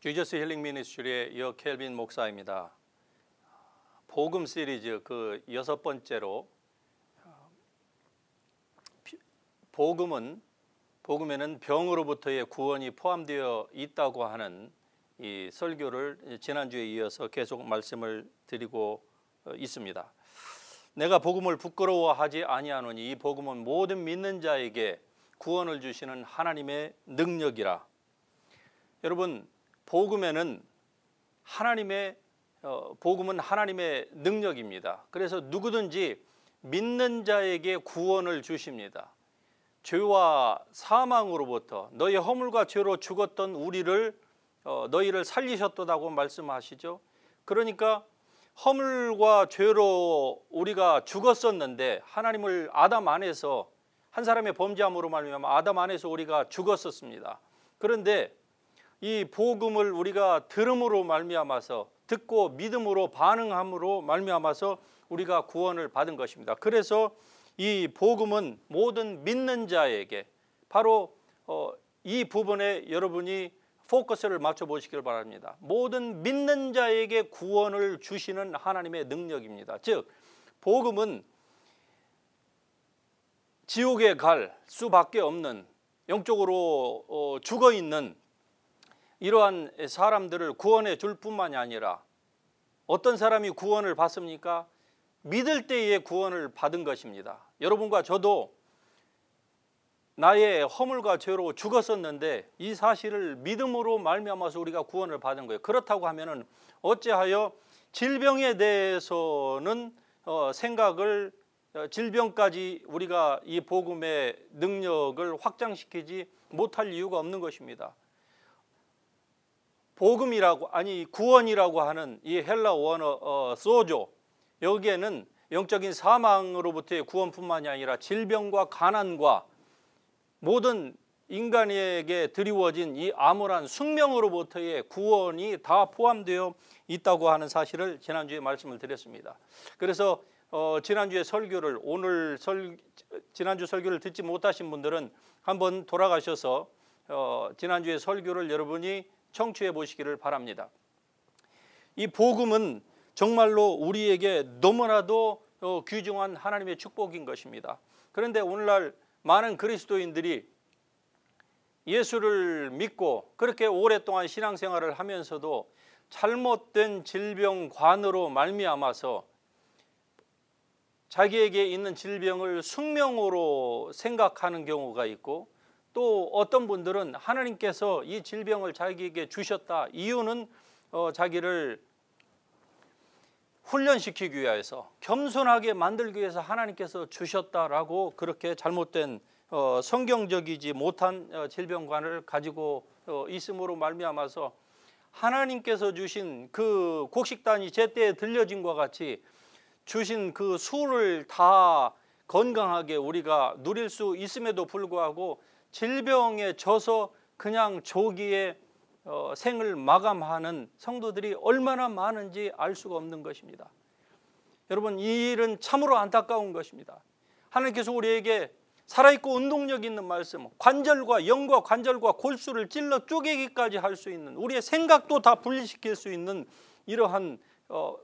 지저스 힐링 미니스트리의 여 켈빈 목사입니다. 복음 시리즈 그 6번째로 복음에는 병으로부터의 구원이 포함되어 있다고 하는 이 설교를 지난주에 이어서 계속 말씀을 드리고 있습니다. 내가 복음을 부끄러워하지 아니하노니 이 복음은 모든 믿는 자에게 구원을 주시는 하나님의 능력이라. 여러분, 복음은 하나님의 능력입니다. 그래서 누구든지 믿는 자에게 구원을 주십니다. 죄와 사망으로부터 너희 허물과 죄로 죽었던 너희를 살리셨다고 말씀하시죠. 그러니까 허물과 죄로 우리가 죽었었는데 하나님을 아담 안에서 한 사람의 범죄함으로 말미암아 아담 안에서 우리가 죽었었습니다. 그런데 이 복음을 우리가 들음으로 말미암아서 듣고 믿음으로 반응함으로 말미암아서 우리가 구원을 받은 것입니다. 그래서 이 복음은 모든 믿는 자에게 바로 이 부분에 여러분이 포커스를 맞춰 보시길 바랍니다. 모든 믿는 자에게 구원을 주시는 하나님의 능력입니다. 즉 복음은 지옥에 갈 수밖에 없는 영적으로 죽어 있는 이러한 사람들을 구원해 줄 뿐만이 아니라 어떤 사람이 구원을 받습니까? 믿을 때에 구원을 받은 것입니다. 여러분과 저도 나의 허물과 죄로 죽었었는데 이 사실을 믿음으로 말미암아서 우리가 구원을 받은 거예요. 그렇다고 하면은 어찌하여 질병에 대해서는 질병까지 우리가 이 복음의 능력을 확장시키지 못할 이유가 없는 것입니다. 구원이라고 하는 이 헬라 원어 소조, 여기에는 영적인 사망으로부터의 구원뿐만이 아니라 질병과 가난과 모든 인간에게 드리워진 이 암울한 숙명으로부터의 구원이 다 포함되어 있다고 하는 사실을 지난주에 말씀을 드렸습니다. 그래서 지난주 설교를 듣지 못하신 분들은 한번 돌아가셔서 지난주의 설교를 여러분이 청취해 보시기를 바랍니다. 이 복음은 정말로 우리에게 너무나도 귀중한 하나님의 축복인 것입니다. 그런데 오늘날 많은 그리스도인들이 예수를 믿고 그렇게 오랫동안 신앙생활을 하면서도 잘못된 질병관으로 말미암아서 자기에게 있는 질병을 숙명으로 생각하는 경우가 있고, 또 어떤 분들은 하나님께서 이 질병을 자기에게 주셨다, 이유는 자기를 훈련시키기 위해서 겸손하게 만들기 위해서 하나님께서 주셨다라고 그렇게 잘못된 성경적이지 못한 질병관을 가지고 있음으로 말미암아서 하나님께서 주신 그 곡식단이 제때에 들려진 것 같이 주신 그 수를 다 건강하게 우리가 누릴 수 있음에도 불구하고 질병에 져서 그냥 조기에 생을 마감하는 성도들이 얼마나 많은지 알 수가 없는 것입니다. 여러분, 이 일은 참으로 안타까운 것입니다. 하나님께서 우리에게 살아있고 운동력 있는 말씀, 영과 관절과 골수를 찔러 쪼개기까지 할 수 있는, 우리의 생각도 다 분리시킬 수 있는 이러한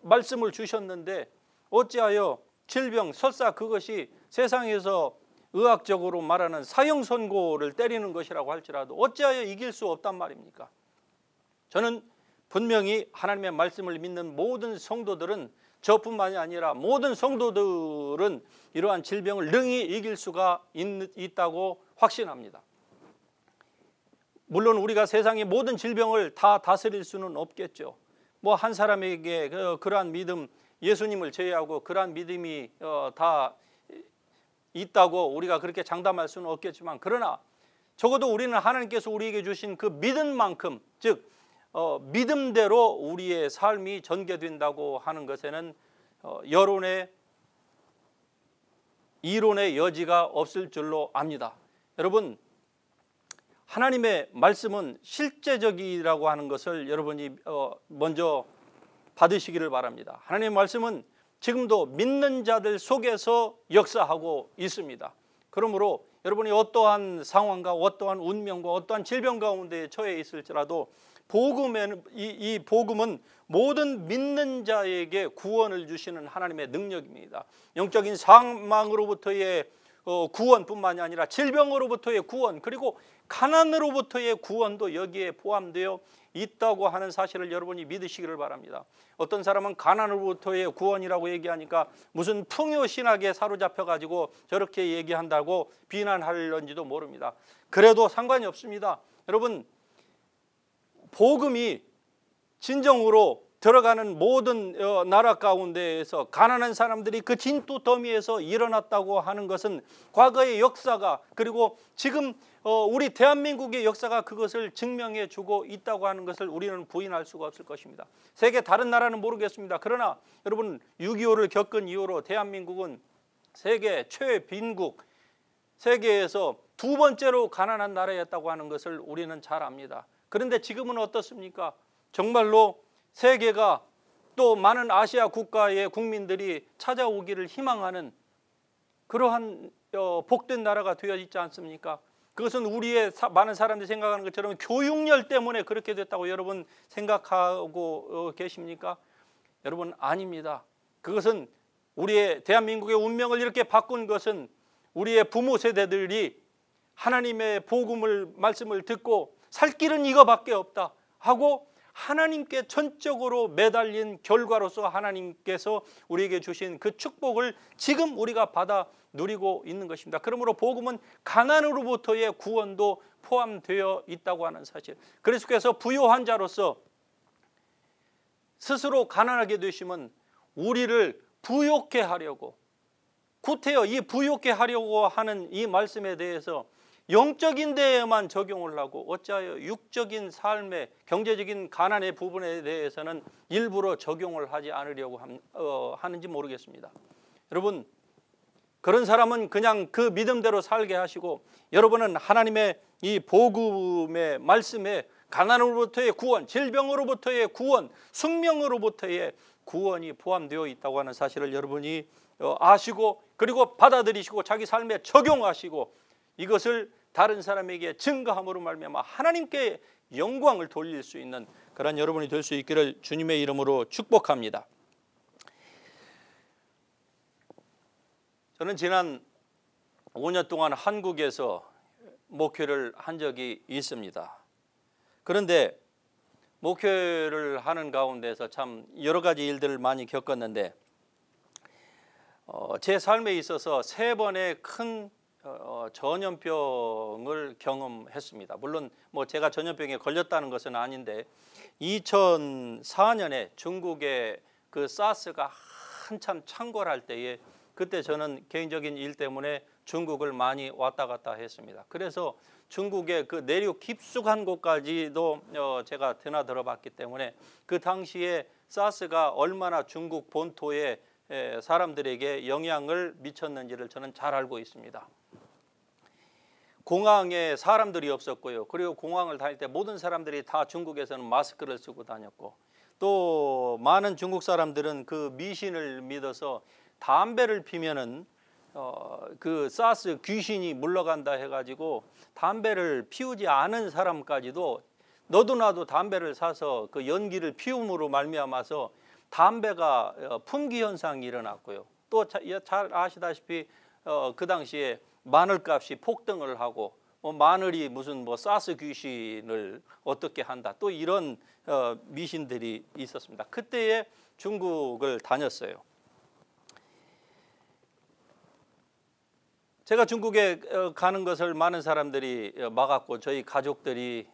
말씀을 주셨는데 어찌하여 질병, 설사 그것이 세상에서 의학적으로 말하는 사형선고를 때리는 것이라고 할지라도 어찌하여 이길 수 없단 말입니까? 저는 분명히 하나님의 말씀을 믿는 모든 성도들은, 저뿐만이 아니라 모든 성도들은 이러한 질병을 능히 이길 수가 있다고 확신합니다. 물론 우리가 세상의 모든 질병을 다 다스릴 수는 없겠죠. 한 사람에게 그러한 믿음, 예수님을 제외하고 그러한 믿음이 다 있다고 우리가 그렇게 장담할 수는 없겠지만, 그러나 적어도 우리는 하나님께서 우리에게 주신 그 믿음만큼, 즉 믿음대로 우리의 삶이 전개된다고 하는 것에는 이론의 여지가 없을 줄로 압니다. 여러분, 하나님의 말씀은 실제적이라고 하는 것을 여러분이 먼저 받으시기를 바랍니다. 하나님의 말씀은 지금도 믿는 자들 속에서 역사하고 있습니다. 그러므로 여러분이 어떠한 상황과 어떠한 운명과 어떠한 질병 가운데 처해 있을지라도 복음에는 이 복음은 모든 믿는 자에게 구원을 주시는 하나님의 능력입니다. 영적인 사망으로부터의 구원뿐만이 아니라 질병으로부터의 구원, 그리고 가난으로부터의 구원도 여기에 포함되어 있다고 하는 사실을 여러분이 믿으시기를 바랍니다. 어떤 사람은 가난으로부터의 구원이라고 얘기하니까 무슨 풍요신학에 사로잡혀 가지고 저렇게 얘기한다고 비난하려는지도 모릅니다. 그래도 상관이 없습니다. 여러분, 복음이 진정으로 들어가는 모든 나라 가운데에서 가난한 사람들이 그 진토 더미에서 일어났다고 하는 것은 과거의 역사가, 그리고 지금 우리 대한민국의 역사가 그것을 증명해 주고 있다고 하는 것을 우리는 부인할 수가 없을 것입니다. 세계 다른 나라는 모르겠습니다. 그러나 여러분, 6.25를 겪은 이후로 대한민국은 세계 최빈국, 세계에서 두 번째로 가난한 나라였다고 하는 것을 우리는 잘 압니다. 그런데 지금은 어떻습니까? 정말로 세계가 또 많은 아시아 국가의 국민들이 찾아오기를 희망하는 그러한 복된 나라가 되어 있지 않습니까? 그것은 우리의 많은 사람들이 생각하는 것처럼 교육열 때문에 그렇게 됐다고 여러분 생각하고 계십니까? 여러분, 아닙니다. 그것은 우리의 대한민국의 운명을 이렇게 바꾼 것은 우리의 부모 세대들이 하나님의 복음을 말씀을 듣고 살 길은 이거밖에 없다 하고 하나님께 전적으로 매달린 결과로서 하나님께서 우리에게 주신 그 축복을 지금 우리가 받아 누리고 있는 것입니다. 그러므로 복음은 가난으로부터의 구원도 포함되어 있다고 하는 사실. 그리스도께서 부요한 자로서 스스로 가난하게 되시면 우리를 부요케 하려고, 구태여 이 부요케 하려고 하는 이 말씀에 대해서 영적인 데에만 적용을 하고 어찌하여 육적인 삶의 경제적인 가난의 부분에 대해서는 일부러 적용을 하지 않으려고 하는지 모르겠습니다. 여러분, 그런 사람은 그냥 그 믿음대로 살게 하시고, 여러분은 하나님의 이 복음의 말씀에 가난으로부터의 구원, 질병으로부터의 구원, 숙명으로부터의 구원이 포함되어 있다고 하는 사실을 여러분이 아시고, 그리고 받아들이시고 자기 삶에 적용하시고 이것을 다른 사람에게 증거함으로 말미암아 하나님께 영광을 돌릴 수 있는 그런 여러분이 될 수 있기를 주님의 이름으로 축복합니다. 저는 지난 5년 동안 한국에서 목회를 한 적이 있습니다. 그런데 목회를 하는 가운데서 참 여러 가지 일들을 많이 겪었는데 제 삶에 있어서 3번의 큰 전염병을 경험했습니다. 물론 제가 전염병에 걸렸다는 것은 아닌데 2004년에 중국의 그 사스가 한참 창궐할 때에 그때 저는 개인적인 일 때문에 중국을 많이 왔다 갔다 했습니다. 그래서 중국의 그 내륙 깊숙한 곳까지도 제가 드나들어 봤기 때문에 그 당시에 사스가 얼마나 중국 본토에 사람들에게 영향을 미쳤는지를 저는 잘 알고 있습니다. 공항에 사람들이 없었고요. 그리고 공항을 다닐 때 모든 사람들이 다 중국에서는 마스크를 쓰고 다녔고, 또 많은 중국 사람들은 그 미신을 믿어서 담배를 피면은 그 사스 귀신이 물러간다 해가지고 담배를 피우지 않은 사람까지도 너도 나도 담배를 사서 그 연기를 피움으로 말미암아서 담배가 품귀 현상이 일어났고요. 또 잘 아시다시피 그 당시에 마늘값이 폭등을 하고 마늘이 무슨 사스 귀신을 어떻게 한다, 또 이런 미신들이 있었습니다. 그때에 중국을 다녔어요. 제가 중국에 가는 것을 많은 사람들이 막았고 저희 가족들이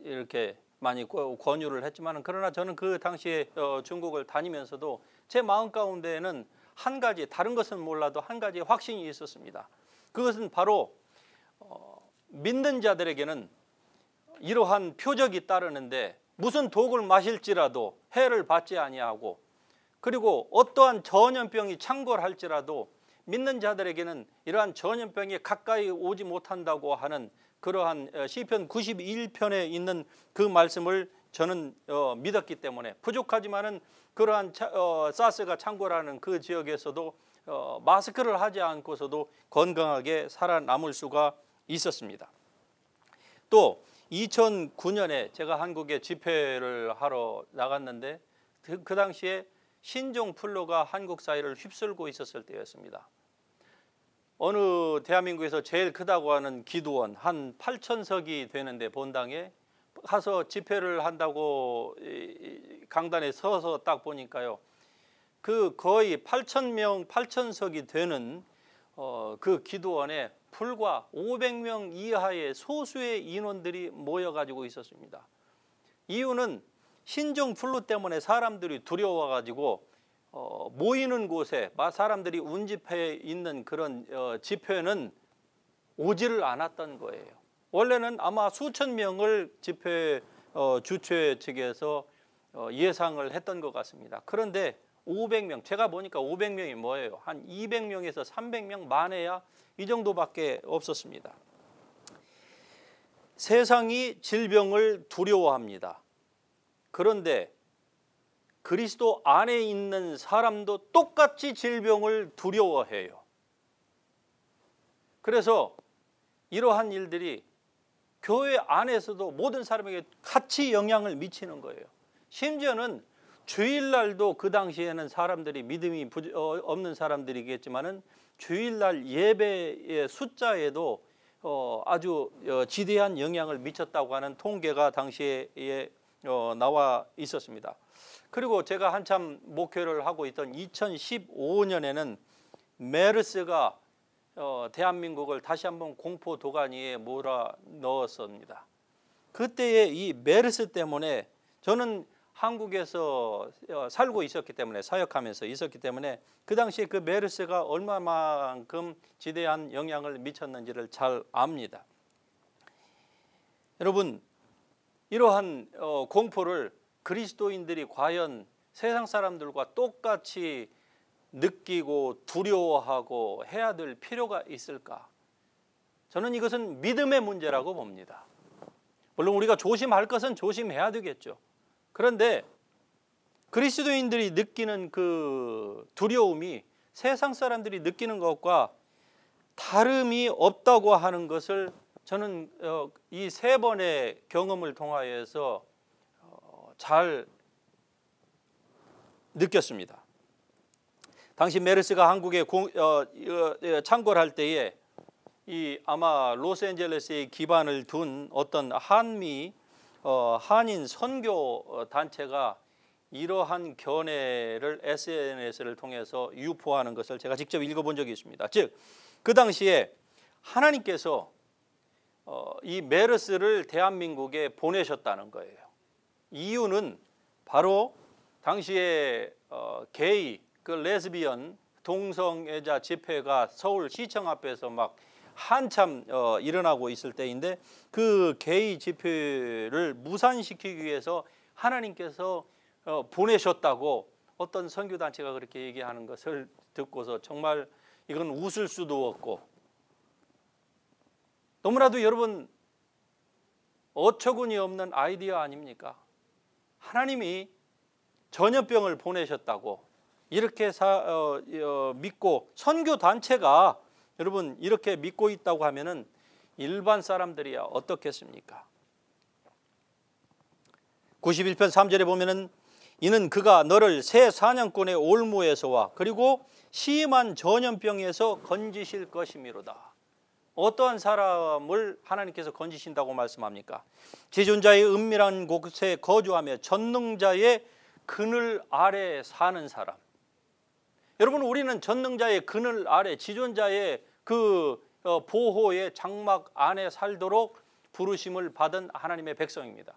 이렇게 많이 권유를 했지만, 그러나 저는 그 당시에 중국을 다니면서도 제 마음 가운데에는 한 가지, 다른 것은 몰라도 한 가지 확신이 있었습니다. 그것은 바로 믿는 자들에게는 이러한 표적이 따르는데 무슨 독을 마실지라도 해를 받지 아니하고, 그리고 어떠한 전염병이 창궐할지라도 믿는 자들에게는 이러한 전염병이 가까이 오지 못한다고 하는 그러한 시편 91편에 있는 그 말씀을 저는 믿었기 때문에 부족하지만은 그러한 사스가 창궐하는 그 지역에서도 마스크를 하지 않고서도 건강하게 살아남을 수가 있었습니다. 또 2009년에 제가 한국에 집회를 하러 나갔는데 그 당시에 신종플루가 한국 사회를 휩쓸고 있었을 때였습니다. 어느 대한민국에서 제일 크다고 하는 기도원 한 8,000석이 되는데 본당에 가서 집회를 한다고 강단에 서서 딱 보니까요, 그 거의 8,000명, 8,000석이 되는 그 기도원에 불과 500명 이하의 소수의 인원들이 모여가지고 있었습니다. 이유는 신종플루 때문에 사람들이 두려워가지고 모이는 곳에 사람들이 운집해 있는 그런 집회는 오지를 않았던 거예요. 원래는 아마 수천 명을 집회 주최 측에서 예상을 했던 것 같습니다. 그런데 500명, 제가 보니까 500명이 뭐예요? 한 200명에서 300명 많아야 이 정도밖에 없었습니다. 세상이 질병을 두려워합니다. 그런데 그리스도 안에 있는 사람도 똑같이 질병을 두려워해요. 그래서 이러한 일들이 교회 안에서도 모든 사람에게 같이 영향을 미치는 거예요. 심지어는 주일날도 그 당시에는 사람들이 믿음이 없는 사람들이겠지만은 주일날 예배의 숫자에도 아주 지대한 영향을 미쳤다고 하는 통계가 당시에 나와 있었습니다. 그리고 제가 한참 목회를 하고 있던 2015년에는 메르스가 대한민국을 다시 한번 공포 도가니에 몰아넣었습니다. 그때의 이 메르스 때문에 저는 한국에서 살고 있었기 때문에, 사역하면서 있었기 때문에 그 당시에 그 메르스가 얼마만큼 지대한 영향을 미쳤는지를 잘 압니다. 여러분, 이러한 공포를 그리스도인들이 과연 세상 사람들과 똑같이 느끼고 두려워하고 해야 될 필요가 있을까? 저는 이것은 믿음의 문제라고 봅니다. 물론 우리가 조심할 것은 조심해야 되겠죠. 그런데 그리스도인들이 느끼는 그 두려움이 세상 사람들이 느끼는 것과 다름이 없다고 하는 것을 저는 이 3번의 경험을 통하여서 잘 느꼈습니다. 당시 메르스가 한국에 창궐할 때에 아마 로스앤젤레스에 기반을 둔 어떤 한인 선교 단체가 이러한 견해를 SNS를 통해서 유포하는 것을 제가 직접 읽어본 적이 있습니다. 즉, 그 당시에 하나님께서 이 메르스를 대한민국에 보내셨다는 거예요. 이유는 바로 당시에 게이, 그 레즈비언 동성애자 집회가 서울시청 앞에서 막 한참 일어나고 있을 때인데, 그 게이 집회를 무산시키기 위해서 하나님께서 보내셨다고 어떤 선교단체가 그렇게 얘기하는 것을 듣고서 정말 이건 웃을 수도 없고, 너무나도 여러분 어처구니 없는 아이디어 아닙니까? 하나님이 전염병을 보내셨다고 이렇게 믿고, 선교단체가 여러분 이렇게 믿고 있다고 하면은 일반 사람들이야 어떻겠습니까? 91편 3절에 보면은 이는 그가 너를 새 사냥꾼의 올무에서와 그리고 심한 전염병에서 건지실 것이미로다. 어떠한 사람을 하나님께서 건지신다고 말씀합니까? 지존자의 은밀한 곳에 거주하며 전능자의 그늘 아래 사는 사람. 여러분, 우리는 전능자의 그늘 아래, 지존자의 그 보호의 장막 안에 살도록 부르심을 받은 하나님의 백성입니다.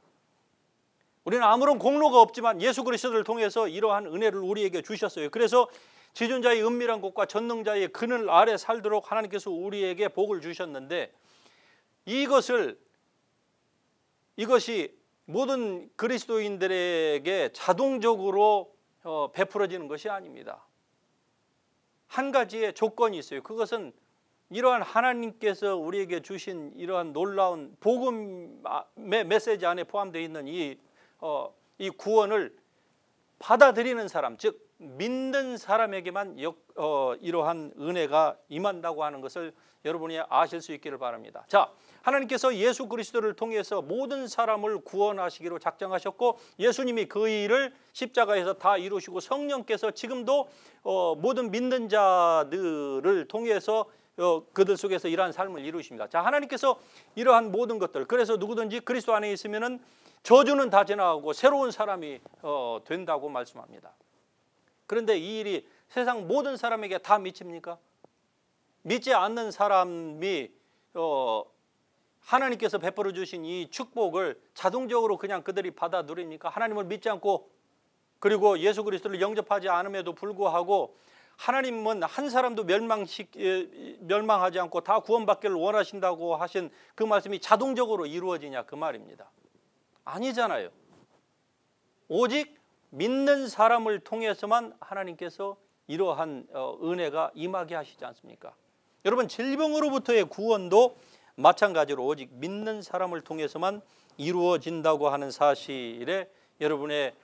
우리는 아무런 공로가 없지만 예수 그리스도를 통해서 이러한 은혜를 우리에게 주셨어요. 그래서 지존자의 은밀한 곳과 전능자의 그늘 아래 살도록 하나님께서 우리에게 복을 주셨는데, 이것이 모든 그리스도인들에게 자동적으로 베풀어지는 것이 아닙니다. 한 가지의 조건이 있어요. 그것은 이러한 하나님께서 우리에게 주신 이러한 놀라운 복음의 메시지 안에 포함되어 있는 이 구원을 받아들이는 사람, 즉 믿는 사람에게만 이러한 은혜가 임한다고 하는 것을 여러분이 아실 수 있기를 바랍니다. 자, 하나님께서 예수 그리스도를 통해서 모든 사람을 구원하시기로 작정하셨고 예수님이 그 일을 십자가에서 다 이루시고 성령께서 지금도 모든 믿는 자들을 통해서 그들 속에서 이러한 삶을 이루십니다. 자, 하나님께서 이러한 모든 것들, 그래서 누구든지 그리스도 안에 있으면은 저주는 다 지나가고 새로운 사람이 된다고 말씀합니다. 그런데 이 일이 세상 모든 사람에게 다 미칩니까? 믿지 않는 사람이 하나님께서 베풀어 주신 이 축복을 자동적으로 그냥 그들이 받아 누립니까? 하나님을 믿지 않고 그리고 예수 그리스도를 영접하지 않음에도 불구하고 하나님은 한 사람도 멸망하지 않고 다 구원받기를 원하신다고 하신 그 말씀이 자동적으로 이루어지냐 그 말입니다. 아니잖아요. 오직 믿는 사람을 통해서만 하나님께서 이러한 은혜가 임하게 하시지 않습니까? 여러분, 질병으로부터의 구원도 마찬가지로 오직 믿는 사람을 통해서만 이루어진다고 하는 사실에 여러분의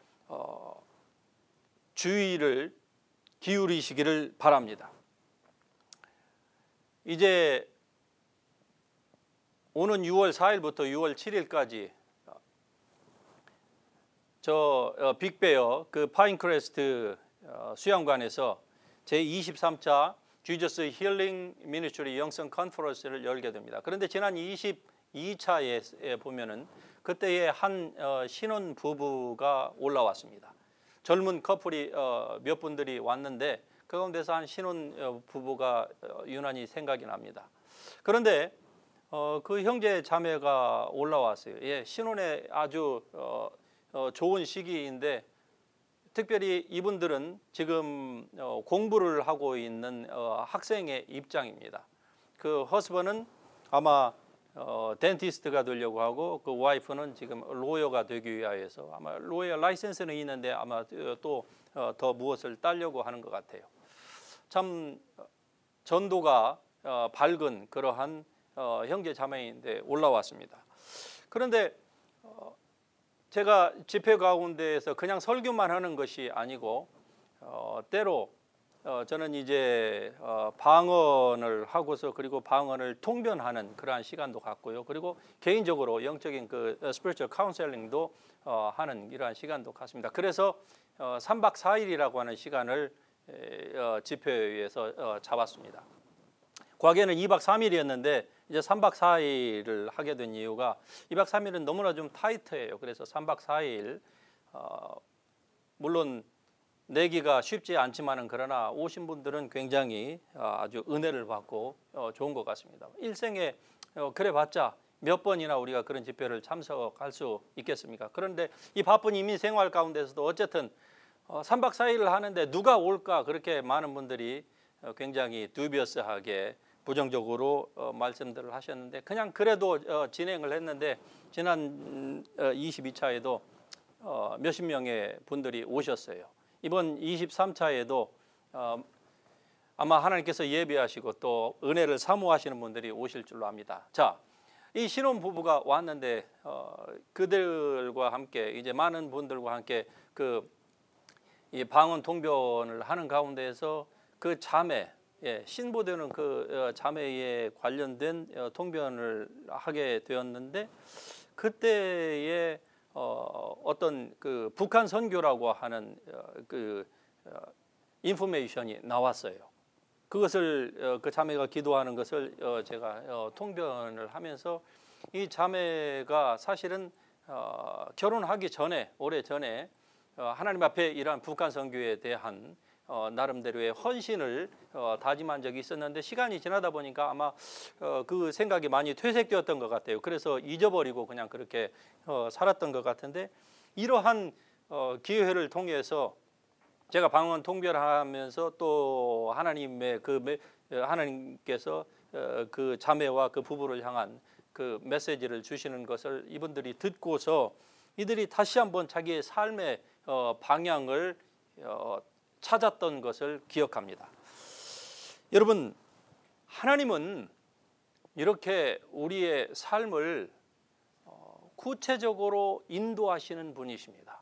주의를 기울이시기를 바랍니다. 이제 오는 6월 4일부터 6월 7일까지 저 빅베어 그 파인크레스트 수양관에서 제23차 지저스 힐링 미니스트리 영성 컨퍼런스를 열게 됩니다. 그런데 지난 22차에 보면은 그때에 한 신혼 부부가 올라왔습니다. 젊은 커플이 몇 분들이 왔는데 그 가운데서 한 신혼 부부가 유난히 생각이 납니다. 그런데 그 형제 자매가 올라왔어요. 예, 신혼에 아주 좋은 시기인데 특별히 이분들은 지금 공부를 하고 있는 학생의 입장입니다. 그 허스번은 아마 덴티스트가 되려고 하고 그 와이프는 지금 로여가 되기 위하여서 아마 로여 라이센스는 있는데 아마 또 더 무엇을 따려고 하는 것 같아요. 참 전도가 밝은 그러한 형제 자매인데 올라왔습니다. 그런데 제가 집회 가운데에서 그냥 설교만 하는 것이 아니고 때로 저는 이제 방언을 하고서 그리고 방언을 통변하는 그러한 시간도 갖고요. 그리고 개인적으로 영적인 그 스피리추얼 카운셀링도 하는 이러한 시간도 갖습니다. 그래서 3박 4일이라고 하는 시간을 집회에서 잡았습니다. 과거에는 2박 3일이었는데 이제 3박 4일을 하게 된 이유가 2박 3일은 너무나 좀 타이트해요. 그래서 3박 4일 물론 내기가 쉽지 않지만은 그러나 오신 분들은 굉장히 아주 은혜를 받고 좋은 것 같습니다. 일생에 그래봤자 몇 번이나 우리가 그런 집회를 참석할 수 있겠습니까? 그런데 이 바쁜 이민 생활 가운데서도 어쨌든 3박 4일을 하는데 누가 올까 그렇게 많은 분들이 굉장히 두비어스하게 부정적으로 말씀들을 하셨는데 그냥 그래도 진행을 했는데 지난 22차에도 몇십 명의 분들이 오셨어요. 이번 23차에도 아마 하나님께서 예비하시고 또 은혜를 사모하시는 분들이 오실 줄로 압니다. 자, 이 신혼부부가 왔는데 그들과 함께 이제 많은 분들과 함께 이 방언 통변을 하는 가운데에서 그 자매, 신부되는 그 자매에 관련된 통변을 하게 되었는데 그때에 어떤 그 북한 선교라고 하는 그 인포메이션이 나왔어요. 그것을 그 자매가 기도하는 것을 제가 통변을 하면서 이 자매가 사실은 결혼하기 전에 오래 전에 하나님 앞에 이러한 북한 선교에 대한 나름대로의 헌신을 다짐한 적이 있었는데 시간이 지나다 보니까 아마 그 생각이 많이 퇴색되었던 것 같아요. 그래서 잊어버리고 그냥 그렇게 살았던 것 같은데 이러한 기회를 통해서 제가 방언 통변하면서 또 하나님께서 그 자매와 그 부부를 향한 그 메시지를 주시는 것을 이분들이 듣고서 이들이 다시 한번 자기의 삶의 방향을 찾았던 것을 기억합니다. 여러분, 하나님은 이렇게 우리의 삶을 구체적으로 인도하시는 분이십니다.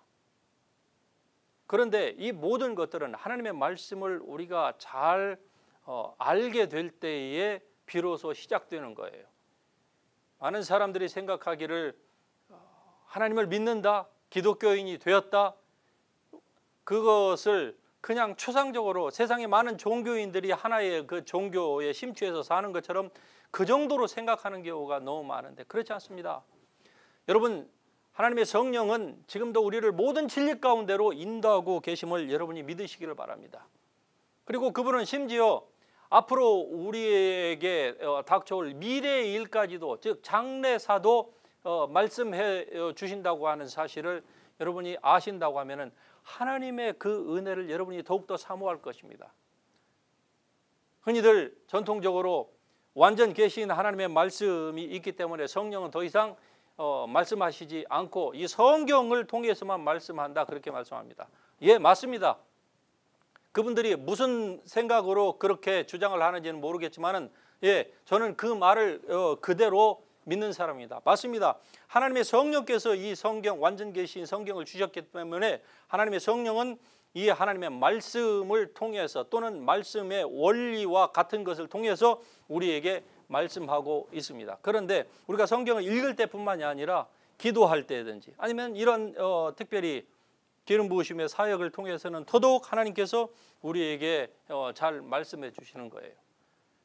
그런데 이 모든 것들은 하나님의 말씀을 우리가 잘 알게 될 때에 비로소 시작되는 거예요. 많은 사람들이 생각하기를 하나님을 믿는다, 기독교인이 되었다, 그것을 그냥 추상적으로 세상의 많은 종교인들이 하나의 그 종교에 심취해서 사는 것처럼 그 정도로 생각하는 경우가 너무 많은데 그렇지 않습니다. 여러분, 하나님의 성령은 지금도 우리를 모든 진리 가운데로 인도하고 계심을 여러분이 믿으시기를 바랍니다. 그리고 그분은 심지어 앞으로 우리에게 닥쳐올 미래의 일까지도, 즉 장래사도 말씀해 주신다고 하는 사실을 여러분이 아신다고 하면은 하나님의 그 은혜를 여러분이 더욱더 사모할 것입니다. 흔히들 전통적으로 완전 계신 하나님의 말씀이 있기 때문에 성령은 더 이상 말씀하시지 않고 이 성경을 통해서만 말씀한다, 그렇게 말씀합니다. 예, 맞습니다. 그분들이 무슨 생각으로 그렇게 주장을 하는지는 모르겠지만은, 예, 저는 그 말을 그대로 믿는 사람입니다. 맞습니다. 하나님의 성령께서 이 성경, 완전 계신 성경을 주셨기 때문에 하나님의 성령은 이 하나님의 말씀을 통해서 또는 말씀의 원리와 같은 것을 통해서 우리에게 말씀하고 있습니다. 그런데 우리가 성경을 읽을 때뿐만이 아니라 기도할 때든지 아니면 이런 특별히 기름 부으심의 사역을 통해서는 더더욱 하나님께서 우리에게 잘 말씀해 주시는 거예요.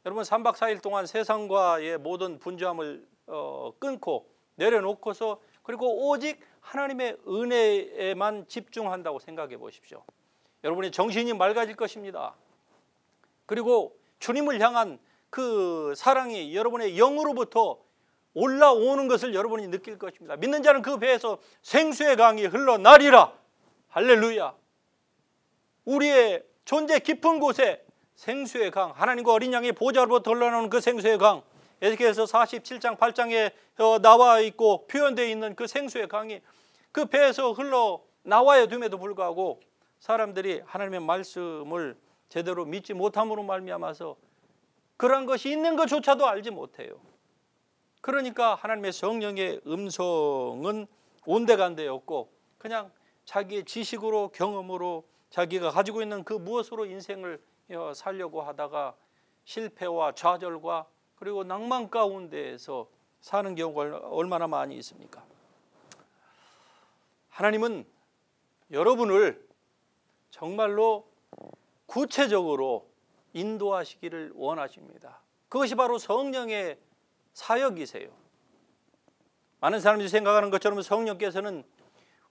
여러분, 3박 4일 동안 세상과의 모든 분주함을 끊고 내려놓고서 그리고 오직 하나님의 은혜에만 집중한다고 생각해 보십시오. 여러분의 정신이 맑아질 것입니다. 그리고 주님을 향한 그 사랑이 여러분의 영으로부터 올라오는 것을 여러분이 느낄 것입니다. 믿는 자는 그 배에서 생수의 강이 흘러나리라. 할렐루야. 우리의 존재 깊은 곳에 생수의 강, 하나님과 어린 양의 보좌로부터 흘러나오는 그 생수의 강, 에스겔서 47장 8장에 나와 있고 표현되어 있는 그 생수의 강이 그 배에서 흘러나와야 됨에도 불구하고 사람들이 하나님의 말씀을 제대로 믿지 못함으로 말미암아서 그러한 것이 있는 것조차도 알지 못해요. 그러니까 하나님의 성령의 음성은 온데간데 없고 그냥 자기의 지식으로, 경험으로, 자기가 가지고 있는 그 무엇으로 인생을 살려고 하다가 실패와 좌절과 그리고 낭만 가운데에서 사는 경우가 얼마나 많이 있습니까? 하나님은 여러분을 정말로 구체적으로 인도하시기를 원하십니다. 그것이 바로 성령의 사역이세요. 많은 사람들이 생각하는 것처럼 성령께서는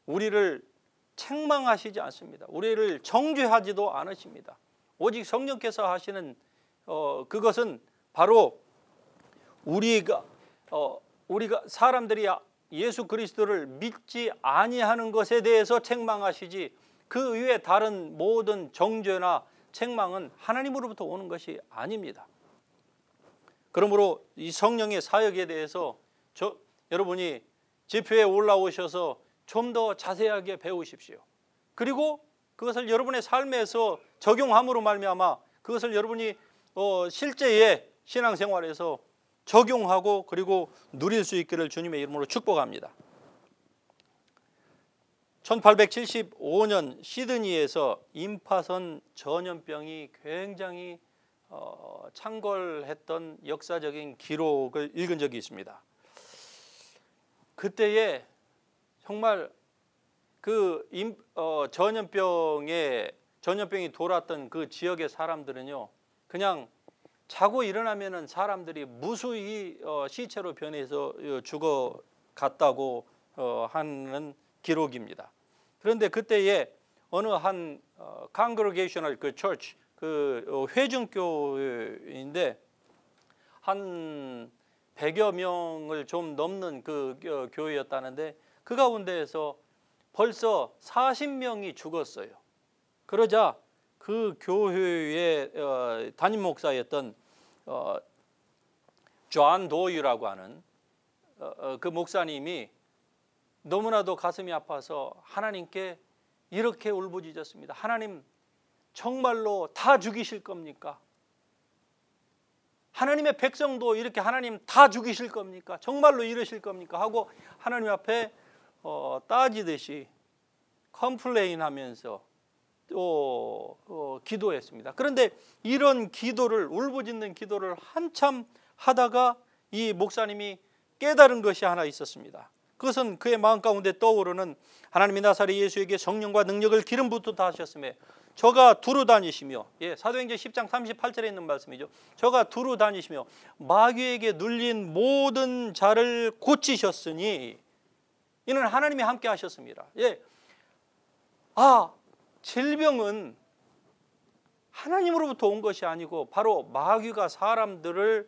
우리를 책망하시지 않습니다. 우리를 정죄하지도 않으십니다. 오직 성령께서 하시는 그것은 바로 우리가 사람들이 예수 그리스도를 믿지 아니하는 것에 대해서 책망하시지 그 외에 다른 모든 정죄나 책망은 하나님으로부터 오는 것이 아닙니다. 그러므로 이 성령의 사역에 대해서 여러분이 지표에 올라오셔서 좀 더 자세하게 배우십시오. 그리고 그것을 여러분의 삶에서 적용함으로 말미암아 그것을 여러분이 실제의 신앙생활에서 적용하고 그리고 누릴 수 있기를 주님의 이름으로 축복합니다. 1875년 시드니에서 임파선 전염병이 굉장히 창궐했던 역사적인 기록을 읽은 적이 있습니다. 그때에 정말 그 전염병이 돌았던 그 지역의 사람들은요, 그냥 자고 일어나면은 사람들이 무수히 시체로 변해서 죽어갔다고 하는 기록입니다. 그런데 그때에 어느 한 congregational 그 church 그 회중교회인데 한 100여 명을 좀 넘는 그 교회였다는데 그 가운데에서 벌써 40명이 죽었어요. 그러자 그 교회의 담임 목사였던 존 도유라고 하는 그 목사님이 너무나도 가슴이 아파서 하나님께 이렇게 울부짖었습니다. 하나님, 정말로 다 죽이실 겁니까? 하나님의 백성도 이렇게 하나님 다 죽이실 겁니까? 정말로 이러실 겁니까? 하고 하나님 앞에 따지듯이 컴플레인하면서 기도했습니다. 그런데 이런 기도를, 울부짖는 기도를 한참 하다가 이 목사님이 깨달은 것이 하나 있었습니다. 그것은 그의 마음 가운데 떠오르는 하나님이 나사렛 예수에게 성령과 능력을 기름 붓듯 하셨음에 저가 두루 다니시며, 사도행전 10장 38절에 있는 말씀이죠. 저가 두루 다니시며 마귀에게 눌린 모든 자를 고치셨으니 이는 하나님이 함께 하셨습니다. 질병은 하나님으로부터 온 것이 아니고 바로 마귀가 사람들을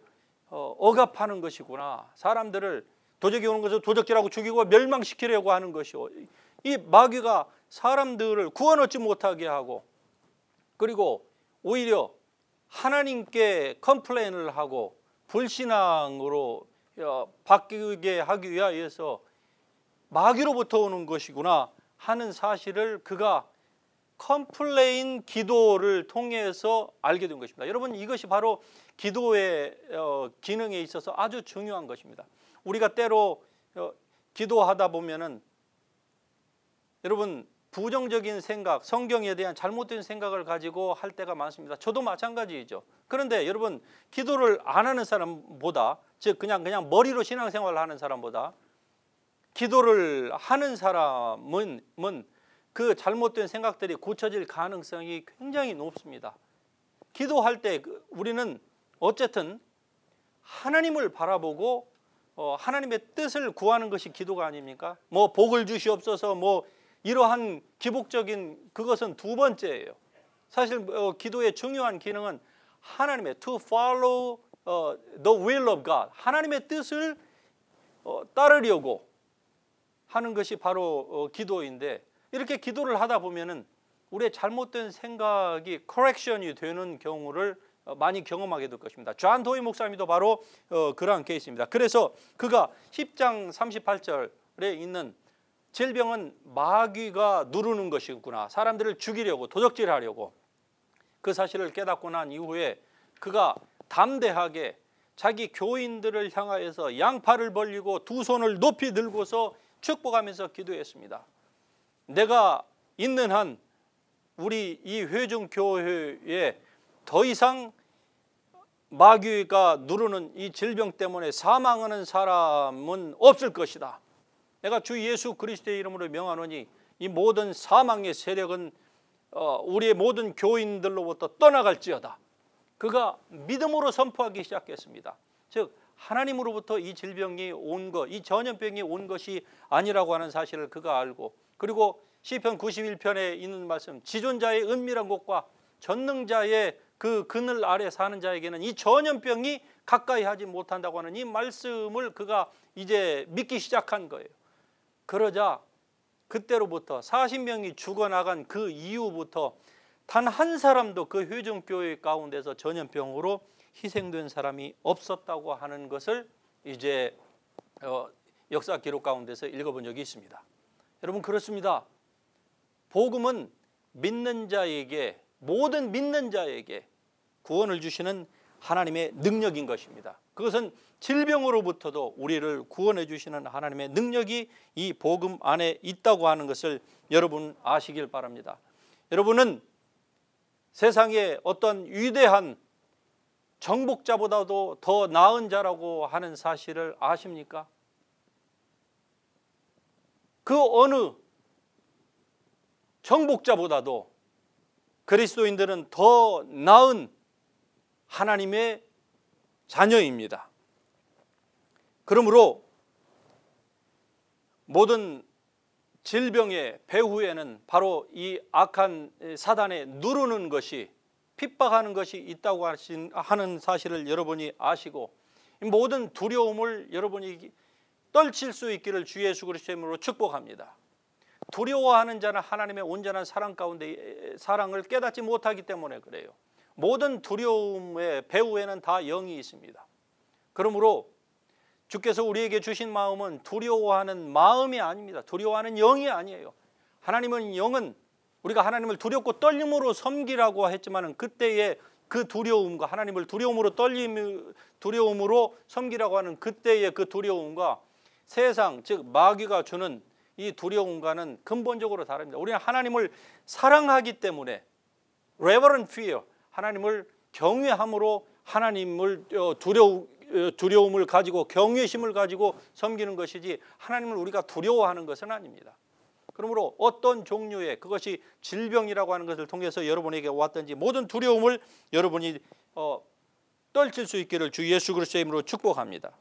억압하는 것이구나. 사람들을 도적이 오는 것을 도적질하고 죽이고 멸망시키려고 하는 것이요. 이 마귀가 사람들을 구원 얻지 못하게 하고, 그리고 오히려 하나님께 컴플레인을 하고 불신앙으로 바뀌게 하기 위하여서 마귀로부터 오는 것이구나 하는 사실을 그가 컴플레인 기도를 통해서 알게 된 것입니다. 여러분, 이것이 바로 기도의 기능에 있어서 아주 중요한 것입니다. 우리가 때로 기도하다 보면은 여러분 부정적인 생각, 성경에 대한 잘못된 생각을 가지고 할 때가 많습니다. 저도 마찬가지이죠. 그런데 여러분, 기도를 안 하는 사람보다, 즉 그냥 머리로 신앙생활을 하는 사람보다 기도를 하는 사람은 그 잘못된 생각들이 고쳐질 가능성이 굉장히 높습니다. 기도할 때 우리는 어쨌든 하나님을 바라보고 하나님의 뜻을 구하는 것이 기도가 아닙니까? 뭐 복을 주시옵소서, 뭐 이러한 기복적인 그것은 두 번째예요. 사실 기도의 중요한 기능은 하나님의 to follow the will of God, 하나님의 뜻을 따르려고 하는 것이 바로 기도인데, 이렇게 기도를 하다 보면은 우리의 잘못된 생각이 correction이 되는 경우를 많이 경험하게 될 것입니다. 존 도이 목사님도 바로 그러한 케이스입니다. 그래서 그가 10장 38절에 있는 질병은 마귀가 누르는 것이구나, 사람들을 죽이려고 도적질하려고, 그 사실을 깨닫고 난 이후에 그가 담대하게 자기 교인들을 향하여서 양팔을 벌리고 두 손을 높이 들고서 축복하면서 기도했습니다. 내가 있는 한 우리 이 회중교회에 더 이상 마귀가 누르는 이 질병 때문에 사망하는 사람은 없을 것이다. 내가 주 예수 그리스도의 이름으로 명하노니 이 모든 사망의 세력은 우리의 모든 교인들로부터 떠나갈지어다. 그가 믿음으로 선포하기 시작했습니다. 즉 하나님으로부터 이 질병이 온 것, 이 전염병이 온 것이 아니라고 하는 사실을 그가 알고, 그리고 시편 91편에 있는 말씀, 지존자의 은밀한 곳과 전능자의 그 그늘 아래 사는 자에게는 이 전염병이 가까이 하지 못한다고 하는 이 말씀을 그가 이제 믿기 시작한 거예요. 그러자 그때로부터 40명이 죽어나간 그 이후부터 단 한 사람도 그 회중교회 가운데서 전염병으로 희생된 사람이 없었다고 하는 것을 이제 역사 기록 가운데서 읽어본 적이 있습니다. 여러분, 그렇습니다. 복음은 믿는 자에게, 모든 믿는 자에게 구원을 주시는 하나님의 능력인 것입니다. 그것은 질병으로부터도 우리를 구원해 주시는 하나님의 능력이 이 복음 안에 있다고 하는 것을 여러분 아시길 바랍니다. 여러분은 세상에 어떤 위대한 정복자보다도 더 나은 자라고 하는 사실을 아십니까? 그 어느 정복자보다도 그리스도인들은 더 나은 하나님의 자녀입니다. 그러므로 모든 질병의 배후에는 바로 이 악한 사단의 누르는 것이, 핍박하는 것이 있다고 하는 사실을 여러분이 아시고, 모든 두려움을 여러분이 떨칠 수 있기를 주 예수 그리스도의 이름으로 축복합니다. 두려워하는 자는 하나님의 온전한 사랑 가운데 사랑을 깨닫지 못하기 때문에 그래요. 모든 두려움의 배후에는 다 영이 있습니다. 그러므로 주께서 우리에게 주신 마음은 두려워하는 마음이 아닙니다. 두려워하는 영이 아니에요. 하나님은 영은 우리가 하나님을 두렵고 떨림으로 섬기라고 했지만, 그때의 그 두려움과 하나님을 두려움으로 섬기라고 하는 그때의 그 두려움과 세상, 즉 마귀가 주는 이 두려움과는 근본적으로 다릅니다. 우리는 하나님을 사랑하기 때문에 reverent fear, 하나님을 경외함으로 하나님을 두려움을 가지고 경외심을 가지고 섬기는 것이지 하나님을 우리가 두려워하는 것은 아닙니다. 그러므로 어떤 종류의 그것이 질병이라고 하는 것을 통해서 여러분에게 왔든지 모든 두려움을 여러분이 떨칠 수 있기를 주 예수 그리스도의 이름으로 축복합니다.